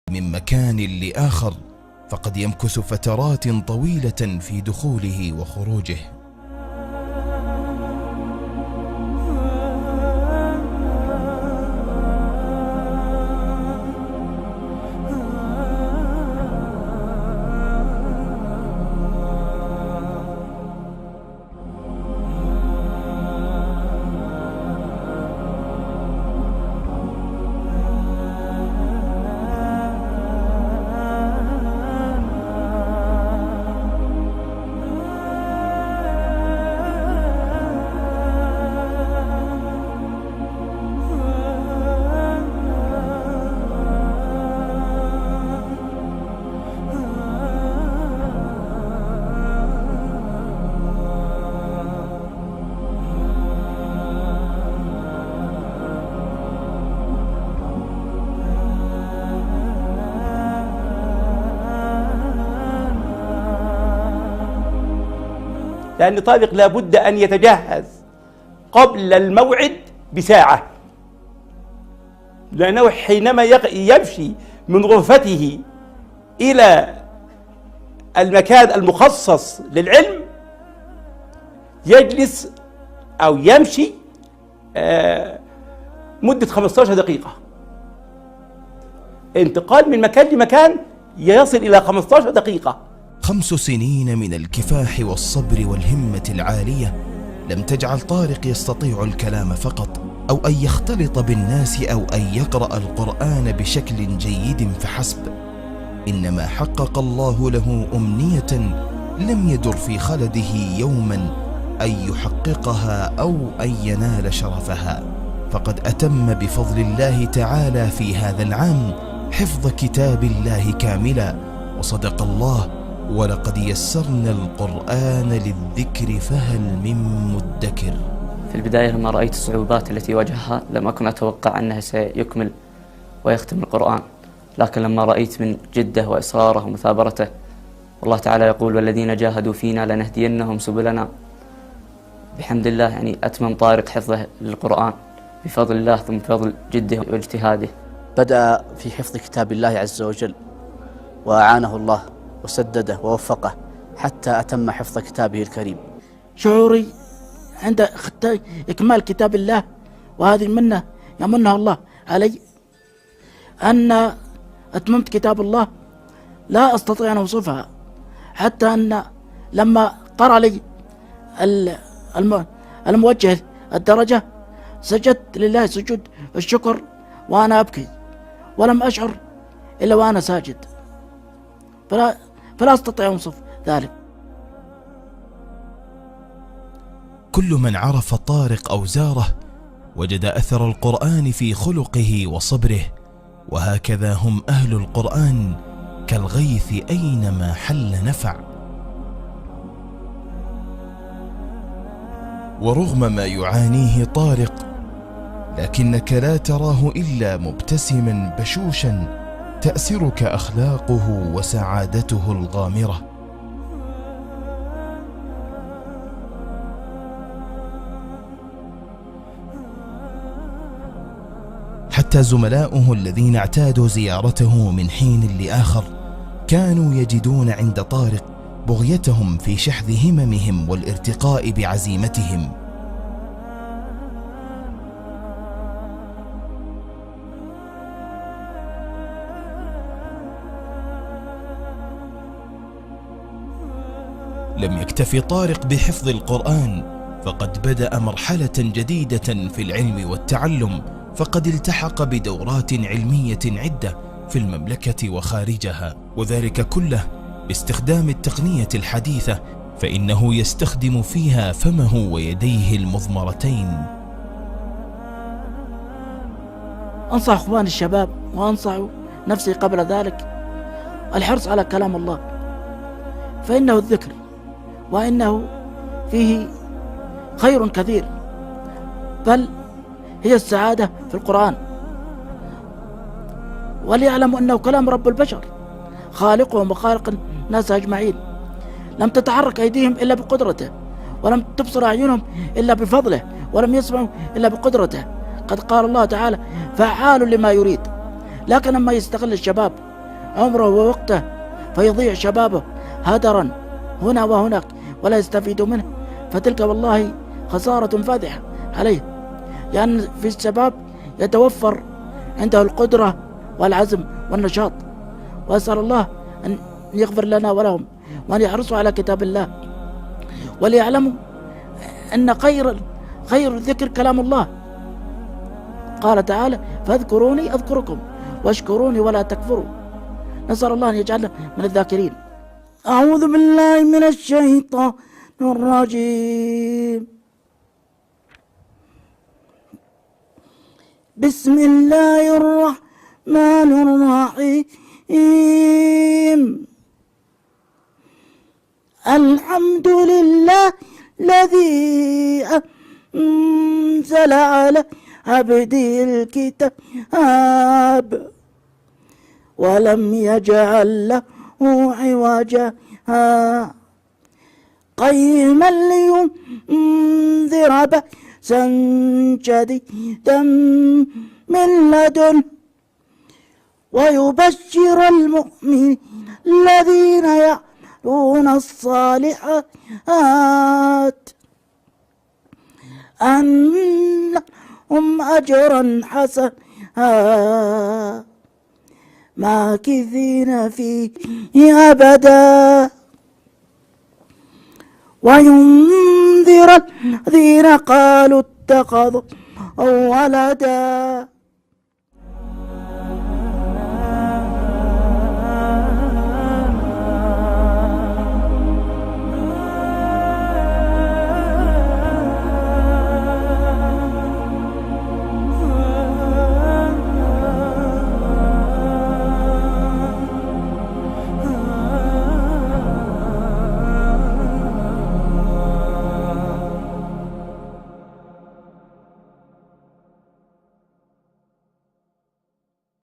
من مكان لآخر، فقد يمكث فترات طويلة في دخوله وخروجه. لأن طارق لابد أن يتجهز قبل الموعد بساعة، لأنه حينما يمشي من غرفته إلى المكان المخصص للعلم يجلس أو يمشي مدة 15 دقيقة. انتقال من مكان لمكان يصل إلى 15 دقيقة. 5 سنين من الكفاح والصبر والهمة العالية لم تجعل طارق يستطيع الكلام فقط، أو أن يختلط بالناس، أو أن يقرأ القرآن بشكل جيد فحسب، إنما حقق الله له أمنية لم يدر في خلده يوما أن يحققها أو أن ينال شرفها، فقد أتم بفضل الله تعالى في هذا العام حفظ كتاب الله كاملا. وصدق الله: ولقد يسرنا القرآن للذكر فهل من مدكر. في البداية لما رأيت الصعوبات التي واجهها لم أكن أتوقع أنه سيكمل ويختم القرآن، لكن لما رأيت من جده وإصراره ومثابرته، والله تعالى يقول: والذين جاهدوا فينا لنهدينهم سبلنا، بحمد الله يعني أتمم طارق حفظه للقرآن بفضل الله، ثم بفضل جده واجتهاده. بدأ في حفظ كتاب الله عز وجل وأعانه الله وسدده ووفقه حتى أتم حفظ كتابه الكريم. شعوري عند إكمال كتاب الله، وهذه المنة يمنها الله علي، أن أتممت كتاب الله لا أستطيع أن أوصفها، حتى أن لما قرأ لي الموجه الدرجة سجدت لله سجود الشكر وأنا أبكي، ولم أشعر إلا وأنا ساجد، فلا أستطيع أن أوصف ذلك. كل من عرف طارق أو زاره وجد أثر القرآن في خلقه وصبره، وهكذا هم أهل القرآن كالغيث أينما حل نفع. ورغم ما يعانيه طارق، لكنك لا تراه إلا مبتسما بشوشا تأسرك أخلاقه وسعادته الغامرة. حتى زملاؤه الذين اعتادوا زيارته من حين لآخر كانوا يجدون عند طارق بغيتهم في شحذ هممهم والارتقاء بعزيمتهم. لم يكتف طارق بحفظ القرآن، فقد بدأ مرحلة جديدة في العلم والتعلم، فقد التحق بدورات علمية عدة في المملكة وخارجها، وذلك كله باستخدام التقنية الحديثة، فإنه يستخدم فيها فمه ويديه المضمرتين. أنصح أخواني الشباب وأنصح نفسي قبل ذلك الحرص على كلام الله، فإنه الذكر، وإنه فيه خير كثير، بل هي السعادة في القرآن. وليعلموا أنه كلام رب البشر خالقهم وخالق الناس أجمعين، لم تتحرك أيديهم إلا بقدرته، ولم تبصر أعينهم إلا بفضله، ولم يسمعوا إلا بقدرته. قد قال الله تعالى: فعال لما يريد. لكن لما يستغل الشباب عمره ووقته فيضيع شبابه هدرا هنا وهناك ولا يستفيد منه، فتلك والله خسارة فادحة عليه، لأن في الشباب يتوفر عنده القدرة والعزم والنشاط. وأسأل الله أن يغفر لنا ولهم، وأن يحرصوا على كتاب الله، وليعلموا أن خير الذكر كلام الله. قال تعالى: فاذكروني أذكركم واشكروني ولا تكفروا. نسأل الله أن يجعلنا من الذاكرين. أعوذ بالله من الشيطان الرجيم. بسم الله الرحمن الرحيم. الحمد لله الذي أنزل على عبده الكتاب ولم يجعل له عوجا قيما لينذر بأسا شديدا من لدنه ويبشر المؤمنين الذين يعملون الصالحات أن لهم أجرا حسنا ماكثين فيه أبدا وينذر الذين قالوا اتخذوا ولدا